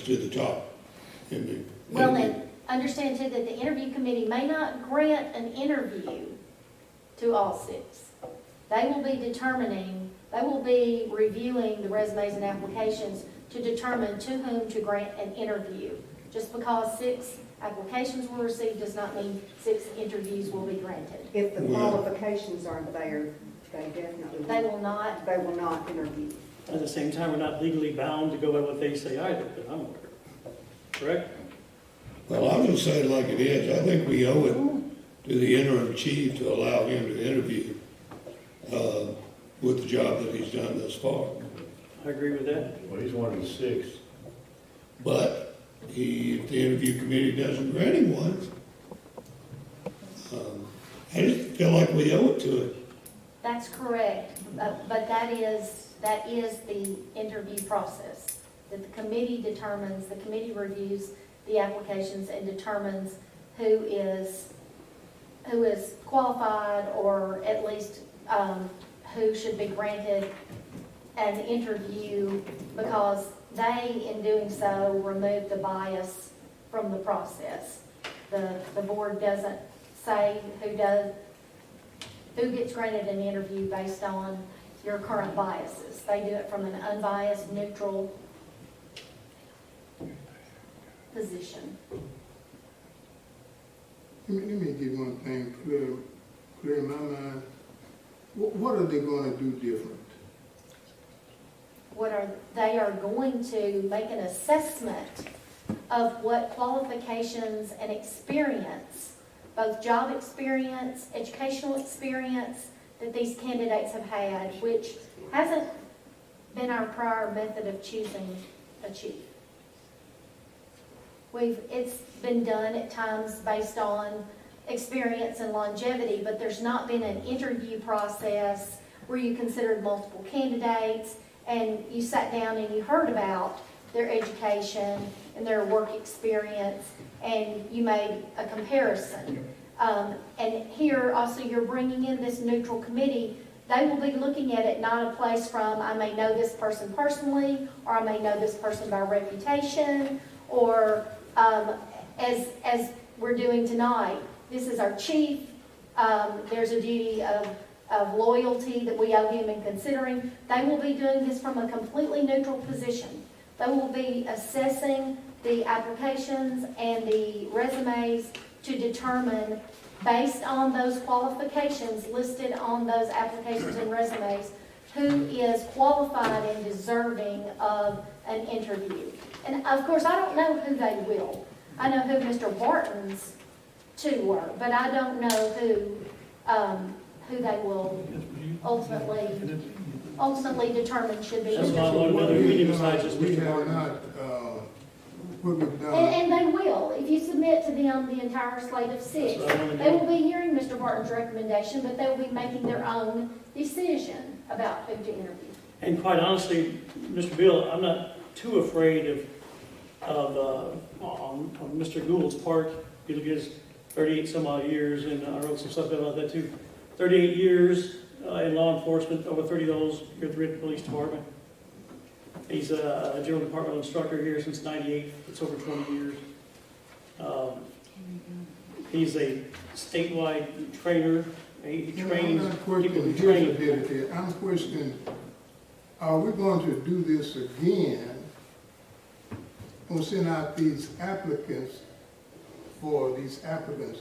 to the top. in the Well, interview. then, understand too that the interview committee may not grant an interview to all six. They will be determining, they will be reviewing the resumes and applications to determine to whom to grant an interview. Just because 6 applications were received does not mean 6 interviews will be granted. If the Well- qualifications aren't there, they definitely. They will not. They will not interview. At the same time, we're not legally bound to go by what they say either, that I'm aware. Correct? Well, I'm gonna say it like it is. I think we owe it to the interim chief to allow him to interview, with the job that he's done thus far. I agree with that. Well, he's one of the 6. But if the interview committee doesn't grant him one, I just feel like we owe it to it. That's correct, but that is the interview process. That the committee determines, the committee reviews the applications and determines who is qualified, or at least who should be granted an interview, because they, in doing so, remove the bias from the process. The board doesn't say who gets granted an interview based on your current biases. They do it from an unbiased, neutral position. Let me get one thing clear in my mind. What are they gonna do different? They are going to make an assessment of what qualifications and experience, both job experience, educational experience, that these candidates have had, which hasn't been our prior method of choosing a chief. It's been done at times based on experience and longevity, but there's not been an interview process where you considered multiple candidates and you sat down and you heard about their education and their work experience and you made a comparison. And here also you're bringing in this neutral committee. They will be looking at it not a place from, I may know this person personally, or I may know this person by reputation, or as we're doing tonight, this is our chief. There's a duty of loyalty that we owe him in considering. They will be doing this from a completely neutral position. They will be assessing the applications and the resumes to determine, based on those qualifications listed on those applications and resumes, who is qualified and deserving of an interview. And of course, I don't know who they will. I know who Mr. Barton's 2 were, but I don't know who they will ultimately determine should be. That's why I wanted another meeting besides just We Mr. have Martin. not, what we've done. And they will, if you submit to them the entire slate of 6. That's what I wanna They do. will be hearing Mr. Barton's recommendation, but they will be making their own decision about who to interview. And quite honestly, Mr. Bill, I'm not too afraid on Mr. Gould's part. He look at his 38 some odd years, and I wrote some stuff about that too. 38 years in law enforcement, over 30 of those here at the Ripley Police Department. He's a general departmental instructor here since '98. It's over 20 years. He's a statewide trainer. He trains I'm not people questioning who his train. ability. I'm questioning, are we going to do this again? We'll send out these applicants for these applicants.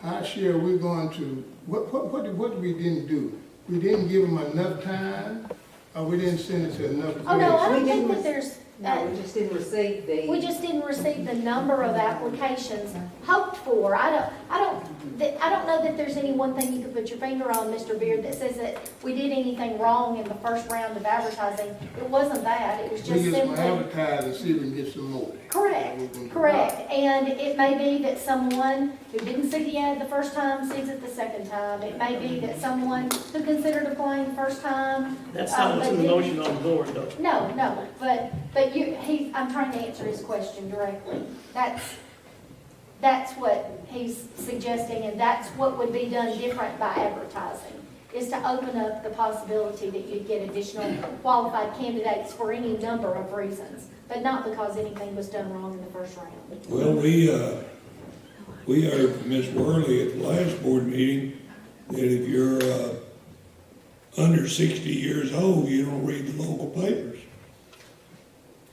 How sure are we going to, what we didn't do? We didn't give them enough time, or we didn't send it to enough place? Oh, no, I don't We think didn't that there's, No, we just didn't receive the. we just didn't receive the number of applications hoped for. I don't know that there's any one thing you could put your finger on, Mr. Beard, that says that we did anything wrong in the first round of advertising. It wasn't that, it was We just just simply. advertise and see if we can get some more. Correct. And it may be that someone who didn't see the ad the first time sees it the second time. It may be that someone who considered applying the first time. That's not what's in the but motion on the board, though. No, but I'm trying to answer his question directly. That's what he's suggesting, and that's what would be done different by advertising, is to open up the possibility that you'd get additional qualified candidates for any number of reasons. but not because anything was done wrong in the first round. Well, we heard from Ms. Worley at the last board meeting that if you're, under 60 years old, you don't read the local papers.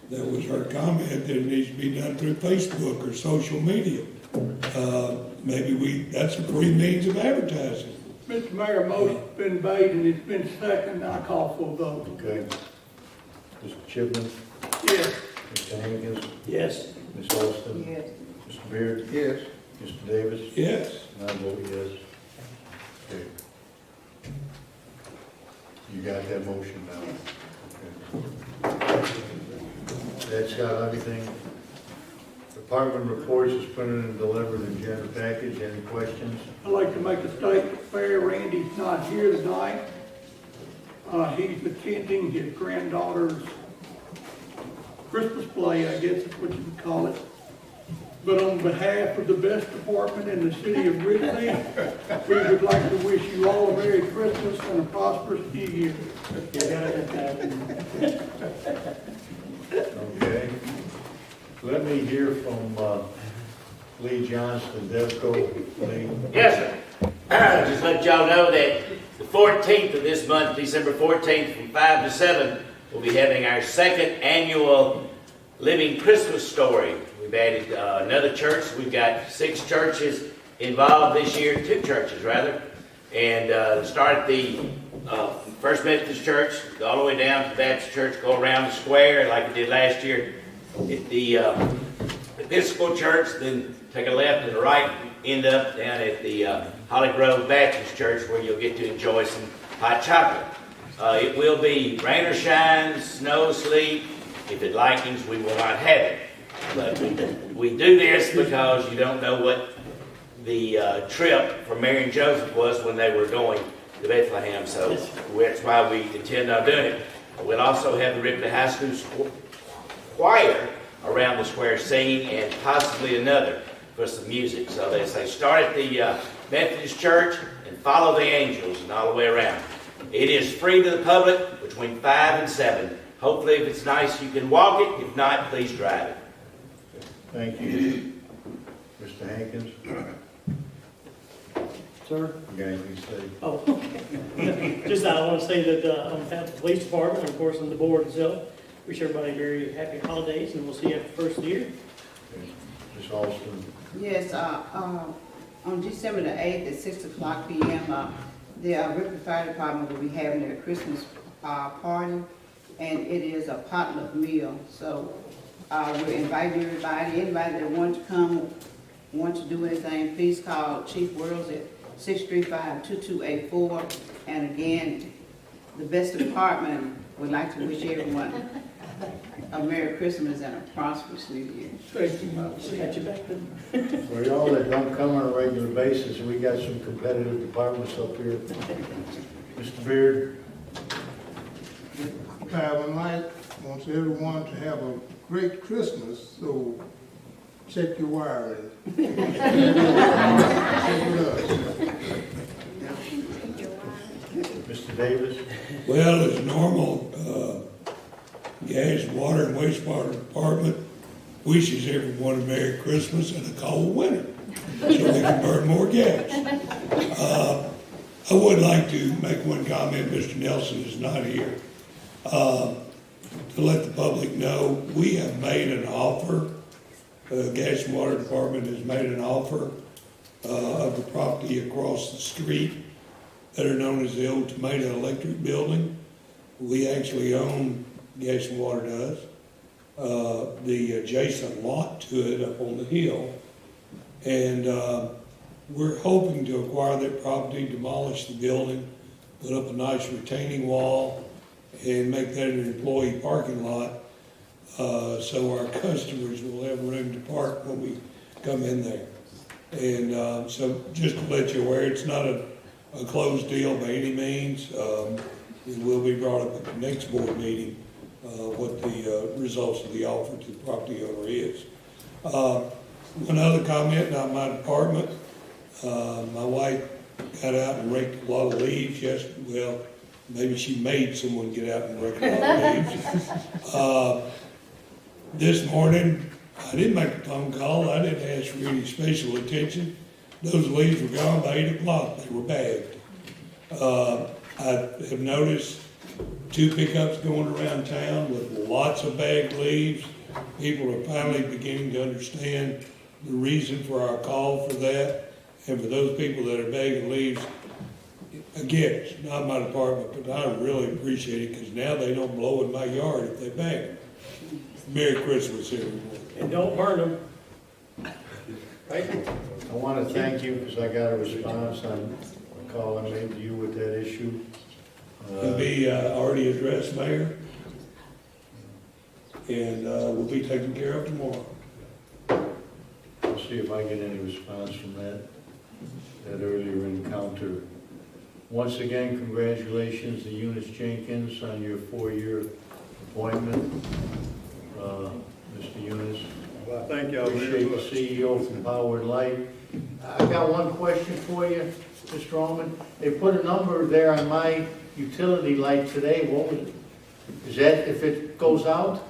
That was her comment, that it needs to be done through Facebook or social media. That's a free means of advertising. Mr. Mayor, motion's been made and it's been seconded. I call for a vote. Okay. Mr. Chipman, Yes. Mr. Hankins, Yes. Ms. Austin, Yes. Mr. Beard, Yes. Mr. Davis, Yes. and I vote yes. Okay. You got that motion now? Okay. That's got everything. Department reports is printed and delivered in general package. Any questions? I'd like to make a statement fair. Randy's not here tonight. He's attending his granddaughter's Christmas play, I guess is what you would call it. But on behalf of the best department in the city of Ripley, we would like to wish you all a Merry Christmas and a prosperous New Year. Okay. Let me hear from Lee Johnston, Devco. Lee? Yes, sir. Just let y'all know that the 14th of this month, December 14th, from 5 to 7, we'll be having our second annual Living Christmas Story. We've added another church. We've got 6 churches involved this year, 2 churches rather. And start at the First Methodist Church, go all the way down to the Baptist Church, go around the square like we did last year at the Episcopal Church, then take a left and a right, end up down at the Holly Grove Baptist Church where you'll get to enjoy some hot chocolate. It will be rain or shine, snow, sleet. If it likens, we will not have it. But we do this because you don't know what the trip for Mary and Joseph was when they were going to Bethlehem. So that's why we intend on doing it. We'll also have the Ripley High School choir around the square singing and possibly another for some music. So they say start at the Methodist Church and follow the angels and all the way around. It is free to the public between 5 and 7. Hopefully if it's nice you can walk it. If not, please drive it. Thank you. Mr. Hankins, Sir? you got anything to say? Oh, just I want to say that on behalf of the police department, and of course on the board itself, wish everybody very happy holidays, and we'll see you after the first of the year. Okay. Ms. Austin, Yes, on December the 8th at 6 o'clock p.m., the Ripley Fire Department will be having their Christmas party, and it is a potluck meal. So we're inviting anybody that wants to come, wants to do anything, please call Chief Worlds at 635-2284. And again, the best department would like to wish everyone a Merry Christmas and a prosperous New Year. Thank you, Mother. Got you back then. for y'all that don't come on a regular basis, we got some competitive departments up here. Mr. Beard, Calvin Light wants everyone to have a great Christmas, so check your wiring. Check with us. Mr. Davis, Well, as normal, gas, water, and wastewater department wishes everyone a Merry Christmas and a cold winter, so they can burn more gas. I would like to make one comment. Mr. Nelson is not here. To let the public know, we have made an offer. The Gas and Water Department has made an offer of the property across the street that are known as the old Tomato Electric Building. We actually own, Gas and Water does, the adjacent lot to it up on the hill. And we're hoping to acquire that property, demolish the building, put up a nice retaining wall, and make that an employee parking lot, so our customers will have room to park when we come in there. And so just to let you aware, it's not a closed deal by any means. It will be brought up at the next board meeting, what the results of the offer to the property owner is. One other comment, not my department. My wife got out and raked a lot of leaves yesterday. Well, maybe she made someone get out and rake a lot of leaves. This morning, I didn't make a phone call, I didn't ask for any special attention. Those leaves were gone by 8 o'clock, they were bagged. I have noticed 2 pickups going around town with lots of bagged leaves. People are finally beginning to understand the reason for our call for that. And for those people that are bagging leaves, again, it's not my department, but I really appreciate it, because now they don't blow in my yard if they bag them. Merry Christmas, everyone. And don't burn them. Right? I want to thank you because I got a response on a call I made to you with that issue. It'll be already addressed, Mayor, and will be taken care of tomorrow. I'll see if I get any response from that earlier encounter. Once again, congratulations to Eunice Jenkins on your 4-year appointment. Mr. Eunice. Well, thank y'all very Appreciate much. the CEO from Power and Light. I got one question for you, Mr. Allman. They put a number there on my utility light today. What was it? Is that if it goes out?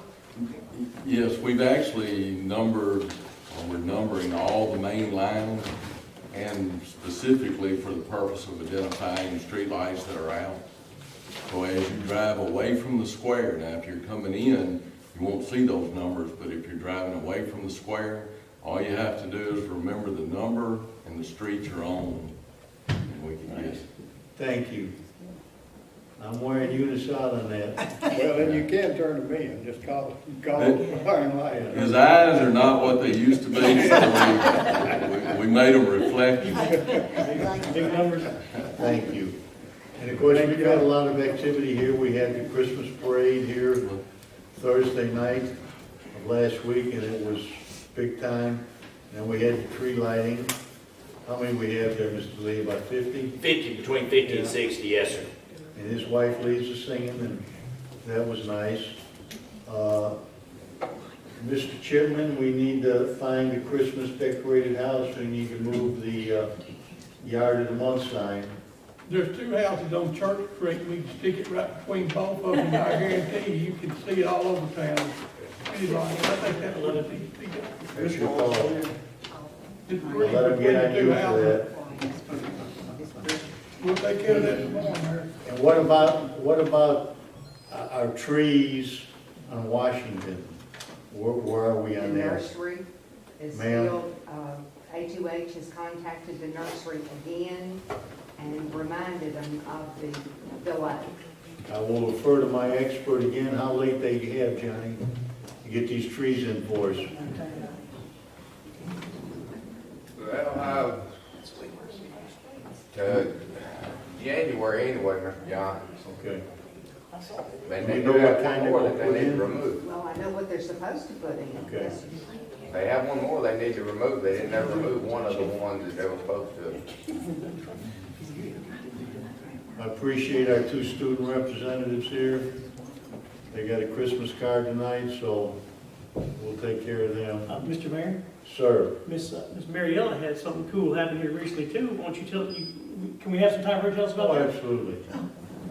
Yes, we've actually numbered, or we're numbering all the main lines, and specifically for the purpose of identifying streetlights that are out. So as you drive away from the square, now if you're coming in, you won't see those numbers, but if you're driving away from the square, all you have to do is remember the number and the street you're on, and we can get it. Thank you. I'm wearing Eunice out on that. Well, then you can turn them in, just call it fire and light. His eyes are not what they used to be, so we made them reflective. Big numbers. Thank you. And of course, we've had a lot of activity here. We had the Christmas parade here Thursday night of last week, and it was big time. And we had the tree lighting. How many we have there, Mr. Lee, about 50? 50, between 50 and 60, yes, sir. And his wife leads the singing, and that was nice. Mr. Chipman, we need to find a Christmas decorated house. We need to move the yard of the month sign. There's 2 houses on Church Street, we can stick it right between both of them, and I guarantee you can see it all over town. Anyway, I think that's what it needs to be done. That's your call. Just I'll let him get on you for that. We'll take care of that tomorrow, Mayor. And what about our trees on Washington? Where are we The on that? nursery is Ma'am? still, A2H has contacted the nursery again and reminded them of the delay. I will refer to my expert again, how late they have, Johnny, to get these trees in for us. Well, January anyway, Mr. John. Okay. They You know do what have kind one they more will that they put need in? to remove. Well, I know what they're supposed to put in. Okay. They have one more they need to remove. They didn't ever remove one of the ones that they were supposed to. I appreciate our 2 student representatives here. They got a Christmas card tonight, so we'll take care of them. Mr. Mayor, Sir, Miss Mariella had something cool happen here recently too. Why don't you can we have some time for her to tell us about oh, that? absolutely.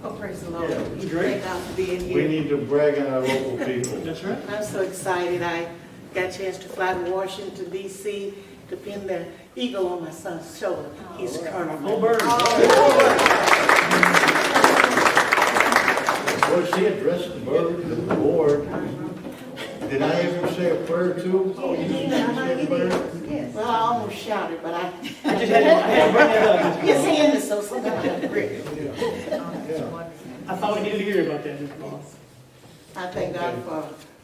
Oh, praise the Lord. Yeah. It's great. Thank God for being We here. need to brag on our local people. That's right. I'm so excited. I got a chance to fly to Washington, D.C. to pin the eagle on my son's shoulder. He's Colonel. Oh, bird. Boy, she addressed the bird to the board. Did I ever say a prayer too? Oh, you didn't say a prayer? Yes. Well, I almost shouted, but I I just had to bring that up. his hand is so sometimes I have to grip it. Yeah. I thought we needed to hear about that, Mr. Moss. I thank God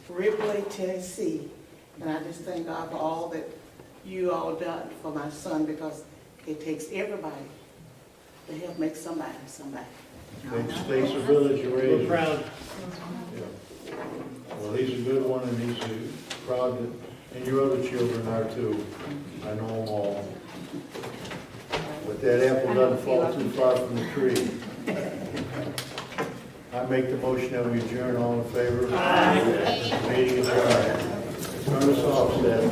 for Ripley, Tennessee, and I just thank God for all that you all done for my son, because it takes everybody to help make somebody somebody. Takes a village to raise. We're proud. Yeah. Well, he's a good one, and he's proud that, and your other children are too. I know them all. But that apple doesn't fall too far from the tree. I make the motion that we adjourn. All in favor? Aye. Meeting is adjourned. Turn us off, Seth.